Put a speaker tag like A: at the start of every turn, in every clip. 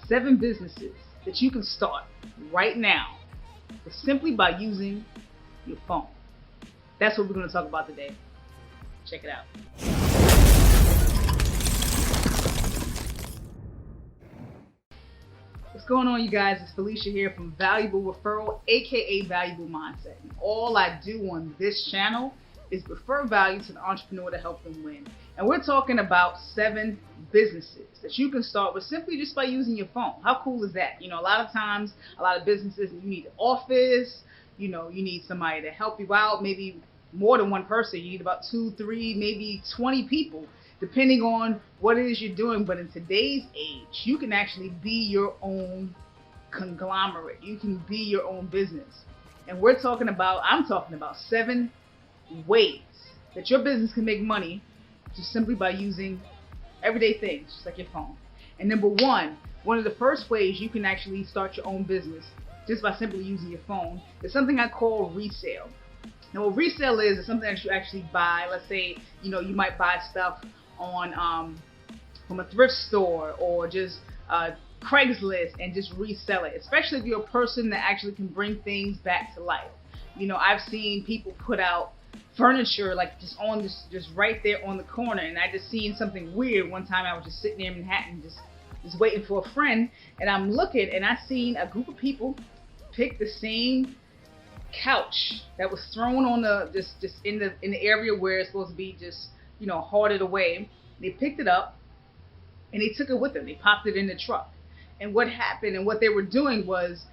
A: 7 businesses that you can start right now simply by using your phone. That's what we're going to talk about today. Check it out. What's going on, you guys? It's Felicia here from Valuable Referral, aka Valuable Mindset. And all I do on this channel is refer value to the entrepreneur to help them win. And we're talking about 7 businesses that you can start with simply just by using your phone. How cool is that? You know, a lot of times, a lot of businesses, you need an office, you need somebody to help you out, maybe more than one person. You need about 2, 3, maybe 20 people, depending on what it is you're doing. But in today's age, you can actually be your own conglomerate. You can be your own business. And I'm talking about 7 ways that your business can make money just simply by using everyday things, just like your phone. And number one of the first ways you can actually start your own business just by simply using your phone is something I call resale. Now, what resale is something that you actually buy. Let's say, you might buy stuff on from a thrift store or just Craigslist and just resell it, especially if you're a person that actually can bring things back to life. I've seen people put out furniture like just right there on the corner, and I just seen something weird one time. I was just sitting there in Manhattan just waiting for a friend, and I'm looking and I seen a group of people pick the same couch that was thrown on just in the area where it's supposed to be just hoarded away. They picked it up and they took it with them. They popped it in the truck. And what happened and what they were doing was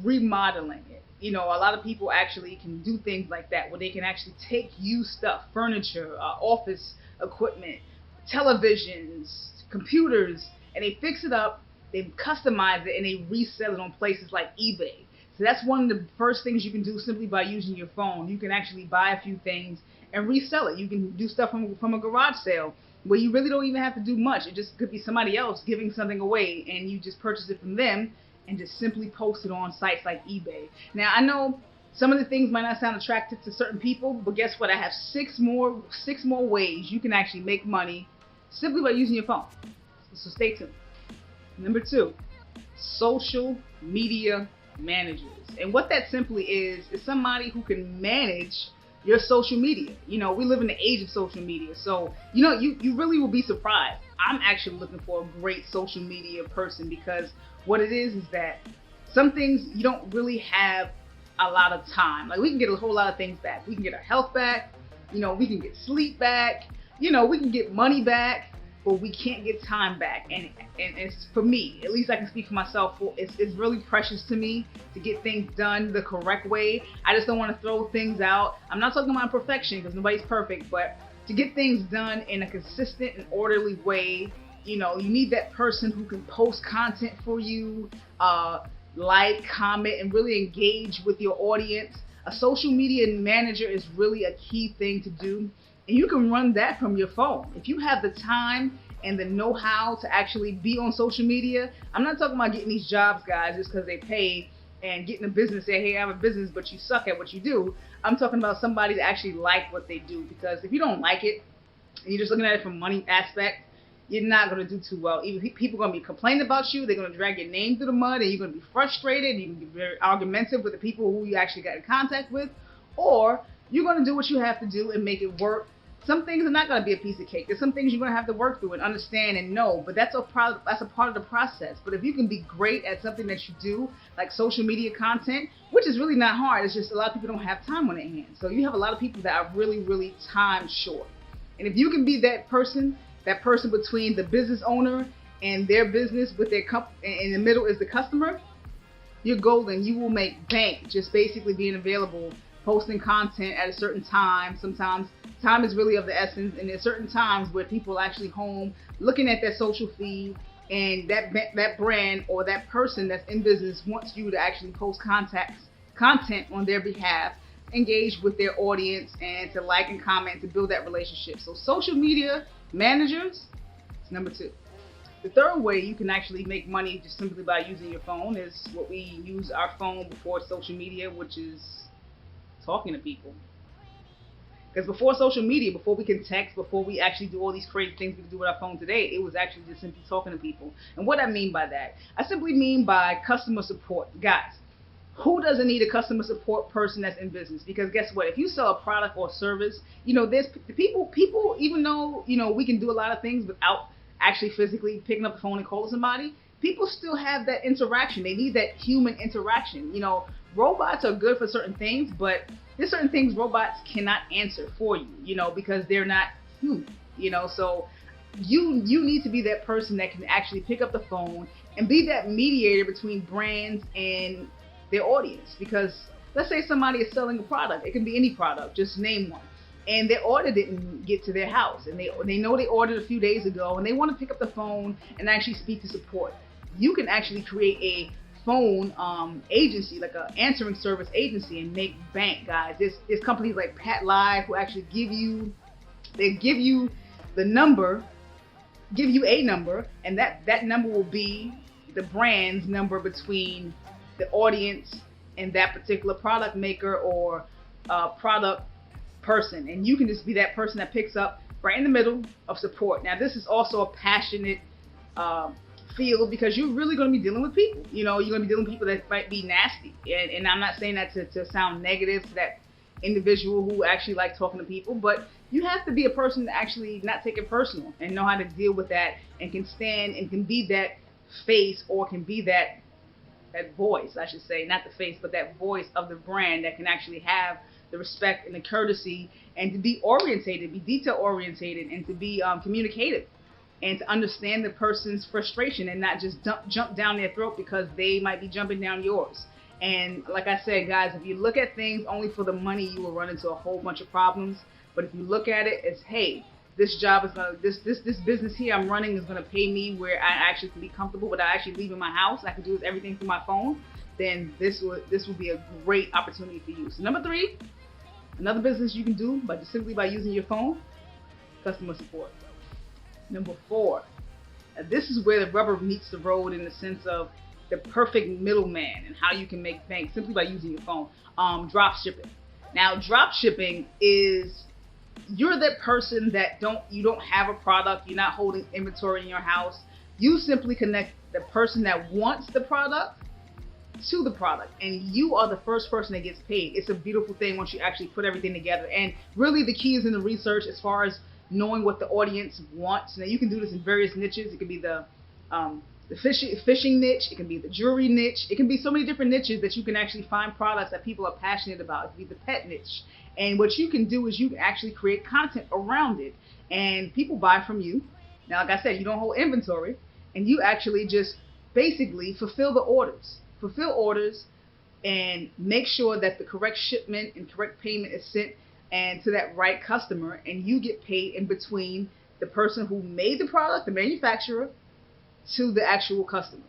A: remodeling it. A lot of people actually can do things like that, where they can actually take used stuff, furniture, office equipment, televisions, computers, and they fix it up, they customize it, and they resell it on places like eBay. So that's one of the first things you can do simply by using your phone. You can actually buy a few things and resell it. You can do stuff from a garage sale where you really don't even have to do much. It just could be somebody else giving something away, and you just purchase it from them and just simply post it on sites like eBay. Now, I know some of the things might not sound attractive to certain people, but guess what? I have 6 more ways you can actually make money simply by using your phone. So stay tuned. Number 2, social media managers. And what that simply is somebody who can manage your social media. We live in the age of social media. So, you really will be surprised. I'm actually looking for a great social media person, because what it is that some things you don't really have a lot of time. Like, we can get a whole lot of things back. We can get our health back. We can get sleep back. We can get money back, but we can't get time back. And it's, for me, at least I can speak for myself, it's really precious to me to get things done the correct way. I just don't want to throw things out. I'm not talking about perfection, because nobody's perfect, but to get things done in a consistent and orderly way, you need that person who can post content for you, like, comment, and really engage with your audience. A social media manager is really a key thing to do. And you can run that from your phone. If you have the time and the know-how to actually be on social media, I'm not talking about getting these jobs, guys, just because they pay, and getting a business, say, hey, I have a business, but you suck at what you do. I'm talking about somebody that actually like what they do. Because if you don't like it, and you're just looking at it from a money aspect, you're not going to do too well. Either people are going to be complaining about you, they're going to drag your name through the mud, and you're going to be frustrated, and you can be very argumentative with the people who you actually got in contact with, or you're going to do what you have to do and make it work. Some things are not going to be a piece of cake. There's some things you're going to have to work through and understand and know, but that's a part of the process. But if you can be great at something that you do, like social media content, which is really not hard, it's just a lot of people don't have time on their hands. So you have a lot of people that are really, really time short. And if you can be that person between the business owner and their business, with their in the middle is the customer, you're golden. You will make bank just basically being available, posting content at a certain time. Sometimes time is really of the essence, and there's certain times where people are actually home looking at their social feed, and that brand or that person that's in business wants you to actually post content on their behalf, engage with their audience, and to like and comment to build that relationship. So social media managers is number 2. The third way you can actually make money just simply by using your phone is what we use our phone before social media, which is talking to people. Because before social media, before we can text, before we actually do all these crazy things we can do with our phone today, it was actually just simply talking to people. And what I mean by that, I simply mean by customer support. Guys, who doesn't need a customer support person that's in business? Because guess what? If you sell a product or service, there's people, even though, we can do a lot of things without actually physically picking up the phone and calling somebody, people still have that interaction. They need that human interaction. Robots are good for certain things, but there's certain things robots cannot answer for you, because they're not human, so you need to be that person that can actually pick up the phone and be that mediator between brands and their audience. Because let's say somebody is selling a product, it can be any product, just name one, and their order didn't get to their house, and they know they ordered a few days ago, and they want to pick up the phone and actually speak to support. You can actually create a phone agency, like an answering service agency, and make bank, guys. There's companies like Pat Live who actually give you the number, give you a number, and that number will be the brand's number between the audience and that particular product maker or product person. And you can just be that person that picks up right in the middle of support. Now, this is also a passionate field, because you're really going to be dealing with people. You're going to be dealing with people that might be nasty. And I'm not saying that to sound negative to that individual who actually like talking to people, but you have to be a person to actually not take it personal and know how to deal with that, and can stand and can be that face, or can be that voice, I should say, not the face, but that voice of the brand that can actually have the respect and the courtesy, and to be orientated, be detail orientated, and to be communicative, and to understand the person's frustration and not just jump down their throat because they might be jumping down yours. And like I said, guys, if you look at things only for the money, you will run into a whole bunch of problems. But if you look at it as, hey, this job is gonna, this business here I'm running is gonna pay me where I actually can be comfortable without actually leaving my house. I can do everything through my phone. Then this will be a great opportunity for you. So number 3, another business you can do simply by using your phone: customer support. Number 4, this is where the rubber meets the road in the sense of the perfect middleman and how you can make bank simply by using your phone. Dropshipping. Now, dropshipping is, you're that person that you don't have a product, you're not holding inventory in your house. You simply connect the person that wants the product to the product, and you are the first person that gets paid. It's a beautiful thing once you actually put everything together. And really the key is in the research as far as knowing what the audience wants. Now, you can do this in various niches. It could be the fishing niche, it can be the jewelry niche, it can be so many different niches that you can actually find products that people are passionate about. It could be the pet niche. And what you can do is you can actually create content around it, and people buy from you. Now, like I said, you don't hold inventory, and you actually just basically fulfill orders and make sure that the correct shipment and correct payment is sent and to that right customer, and you get paid in between the person who made the product, the manufacturer, to the actual customer.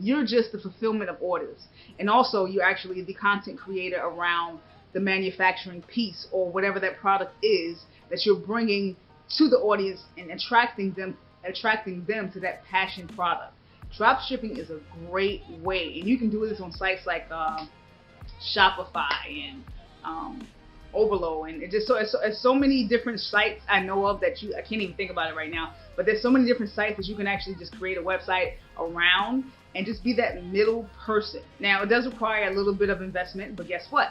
A: You're just the fulfillment of orders. And also, you're actually the content creator around the manufacturing piece, or whatever that product is that you're bringing to the audience and attracting them to that passion product. Dropshipping is a great way, and you can do this on sites like Shopify and Overload, and it's so many different sites I know of that I can't even think about it right now, but there's so many different sites that you can actually just create a website around and just be that middle person. Now, it does require a little bit of investment, but guess what?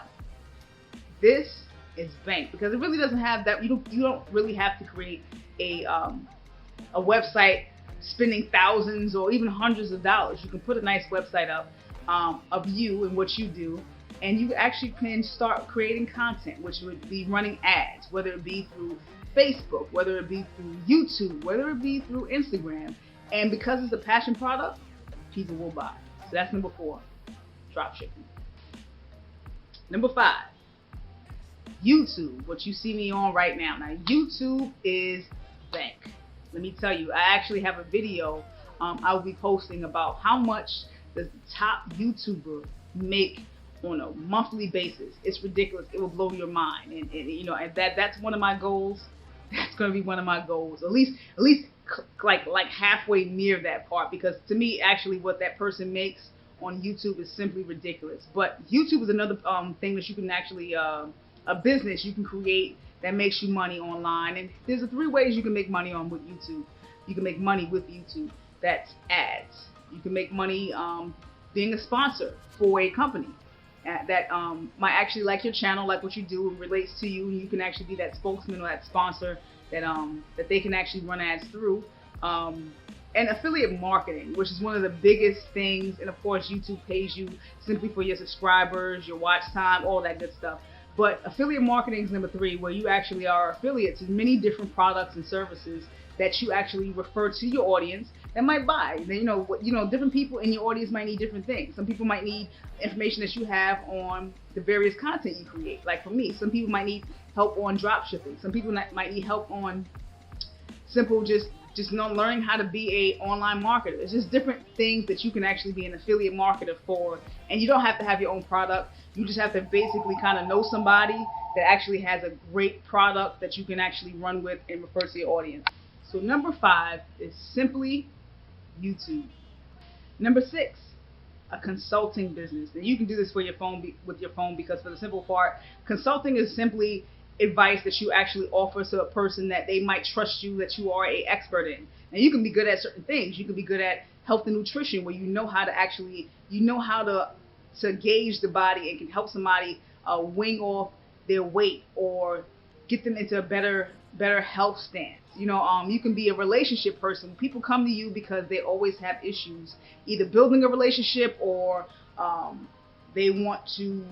A: This is bank, because it really doesn't have that. You don't really have to create a website spending thousands or even hundreds of dollars. You can put a nice website up of you and what you do, and you actually can start creating content, which would be running ads, whether it be through Facebook, whether it be through YouTube, whether it be through Instagram. And because it's a passion product, people will buy. So that's number 4, dropshipping. Number 5, YouTube, what you see me on right now. Now, YouTube is bank. Let me tell you, I actually have a video I'll be posting about how much does the top YouTuber make on a monthly basis. It's ridiculous. It will blow your mind. And that's one of my goals. That's going to be one of my goals. At least like halfway near that part, because to me, actually, what that person makes on YouTube is simply ridiculous. But YouTube is another thing that you can actually a business you can create that makes you money online. And there's 3 ways you can make money with YouTube. You can make money with YouTube. That's ads. You can make money being a sponsor for a company that might actually like your channel, like what you do, and relates to you, and you can actually be that spokesman or that sponsor that they can actually run ads through. And affiliate marketing, which is one of the biggest things. And of course, YouTube pays you simply for your subscribers, your watch time, all that good stuff. But affiliate marketing is number 3, where you actually are affiliates in many different products and services that you actually refer to your audience that might buy. Different people in your audience might need different things. Some people might need information that you have on the various content you create. Like for me, some people might need help on dropshipping. Some people might need help on simple just learning how to be a online marketer. It's just different things that you can actually be an affiliate marketer for. And you don't have to have your own product. You just have to basically kind of know somebody that actually has a great product that you can actually run with and refer to your audience. So number 5 is simply YouTube. Number 6, a consulting business. And you can do this with your phone because for the simple part, consulting is simply advice that you actually offer to a person that they might trust you, that you are an expert in. And you can be good at certain things. You can be good at health and nutrition, where you know how to gauge the body and can help somebody wing off their weight or get them into a better health stance. You can be a relationship person. People come to you because they always have issues, either building a relationship or they want to,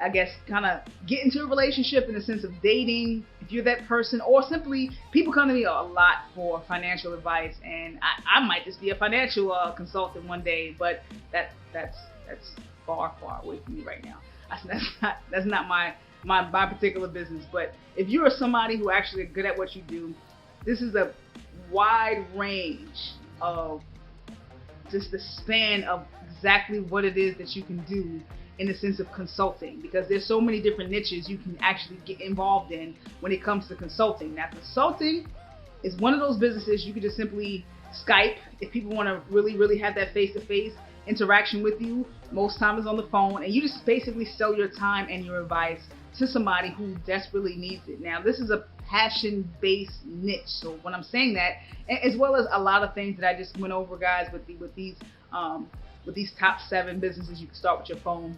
A: I guess, kind of get into a relationship in the sense of dating, if you're that person, or simply people come to me a lot for financial advice, and I might just be a financial consultant one day, but that's far away from me right now. That's not my particular business. But if you're somebody who actually is good at what you do, this is a wide range of just the span of exactly what it is that you can do in the sense of consulting, because there's so many different niches you can actually get involved in when it comes to consulting. Now, consulting is one of those businesses you can just simply Skype if people want to really have that face-to-face interaction with you. Most times it's on the phone, and you just basically sell your time and your advice to somebody who desperately needs it. Now, this is a passion-based niche. So when I'm saying that, as well as a lot of things that I just went over, guys, with these top 7 businesses you can start with your phone,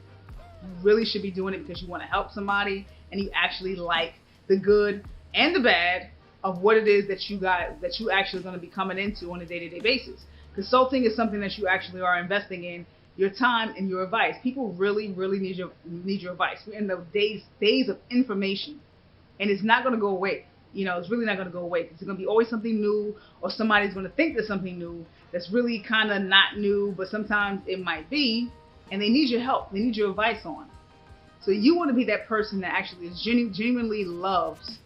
A: you really should be doing it because you want to help somebody and you actually like the good and the bad of what it is that you actually going to be coming into on a day-to-day basis. Consulting is something that you actually are investing in your time and your advice. People really need your advice. We're in the days of information, and it's not going to go away. It's really not going to go away because there's going to be always something new, or somebody's going to think there's something new that's really kind of not new, but sometimes it might be, and they need your help. They need your advice on. So you want to be that person that actually is genuinely loves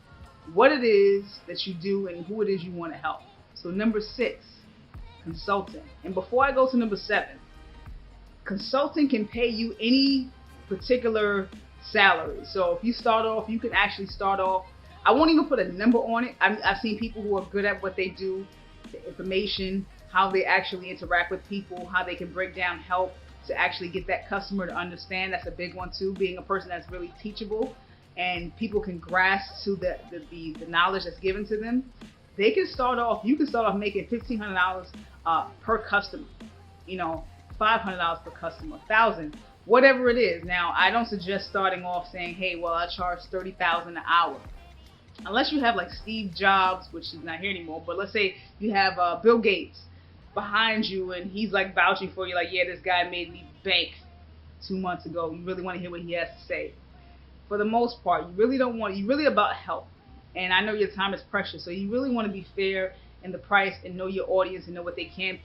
A: what it is that you do and who it is you want to help. So number 6, consulting. And before I go to number 7, consulting can pay you any particular salary. So if you start off, you can actually start off, I won't even put a number on it. I've seen people who are good at what they do, the information, how they actually interact with people, how they can break down help to actually get that customer to understand. That's a big one too, being a person that's really teachable and people can grasp to the knowledge that's given to them. You can start off making $1,500 per customer, $500 per customer, $1,000, whatever it is. Now, I don't suggest starting off saying, hey, well, I charge $30,000 an hour. Unless you have like Steve Jobs, which is not here anymore, but let's say you have Bill Gates behind you and he's like vouching for you, like, yeah, this guy made me bank 2 months ago. You really want to hear what he has to say. For the most part, you're really about help. And I know your time is precious, so you really want to be fair in the price and know your audience and know what they can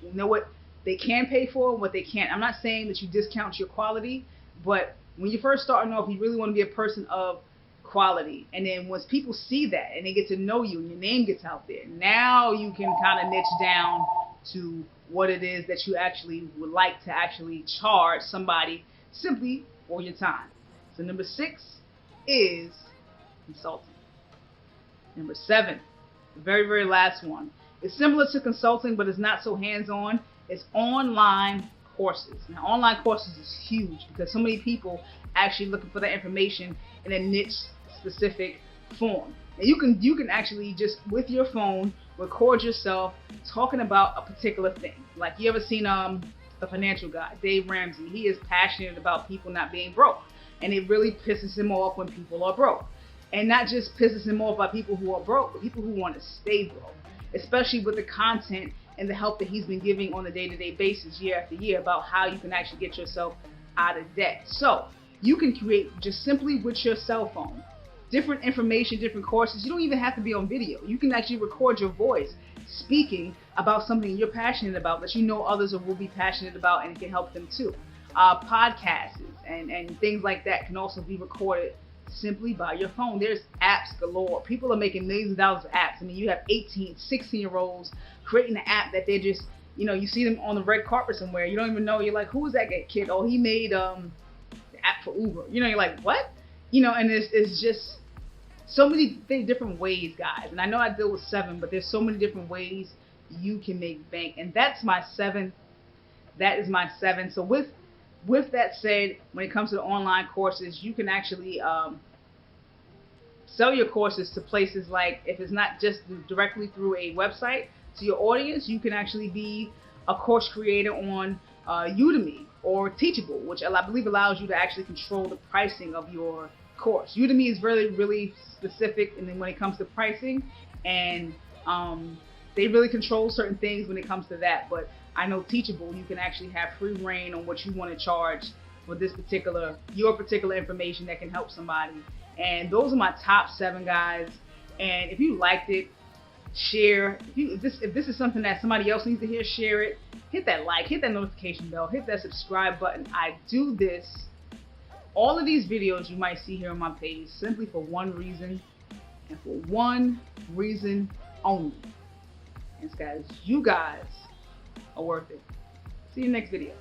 A: pay for and what they can't. I'm not saying that you discount your quality, but when you're first starting off, you really want to be a person of quality. And then once people see that and they get to know you and your name gets out there, now you can kind of niche down to what it is that you actually would like to actually charge somebody simply for your time. So number 6 is consulting. Number 7, the very last one. It's similar to consulting, but it's not so hands-on. It's online courses. Now, online courses is huge because so many people actually looking for that information in a niche specific form. And you can actually just with your phone record yourself talking about a particular thing. Like, you ever seen the financial guy, Dave Ramsey? He is passionate about people not being broke, and it really pisses him off when people are broke. And not just pisses him off by people who are broke, but people who want to stay broke, especially with the content and the help that he's been giving on a day-to-day basis, year after year, about how you can actually get yourself out of debt. So you can create just simply with your cell phone different information, different courses. You don't even have to be on video. You can actually record your voice speaking about something you're passionate about that you know others will be passionate about, and it can help them too. Podcasts and things like that can also be recorded simply by your phone. There's apps galore. People are making millions of dollars of apps. I mean, you have 18, 16-year-olds creating an app that they're just, you see them on the red carpet somewhere. You don't even know. You're like, who is that kid? Oh, he made the app for Uber. You're like, what? And it's just so many different ways, guys. And I know I deal with 7, but there's so many different ways you can make bank. And that's my 7. That is my 7. So with that said, when it comes to the online courses, you can actually sell your courses to places like, if it's not just directly through a website to your audience, you can actually be a course creator on Udemy or Teachable, which I believe allows you to actually control the pricing of your course. Udemy is really, really specific, and then when it comes to pricing, and they really control certain things when it comes to that. But I know Teachable, you can actually have free reign on what you want to charge for your particular information that can help somebody. And those are my top 7, guys. And if you liked it, share. If this is something that somebody else needs to hear, share it. Hit that like, hit that notification bell, hit that subscribe button. I do all of these videos you might see here on my page simply for one reason, and for one reason only. And guys, you guys are worth it. See you next video.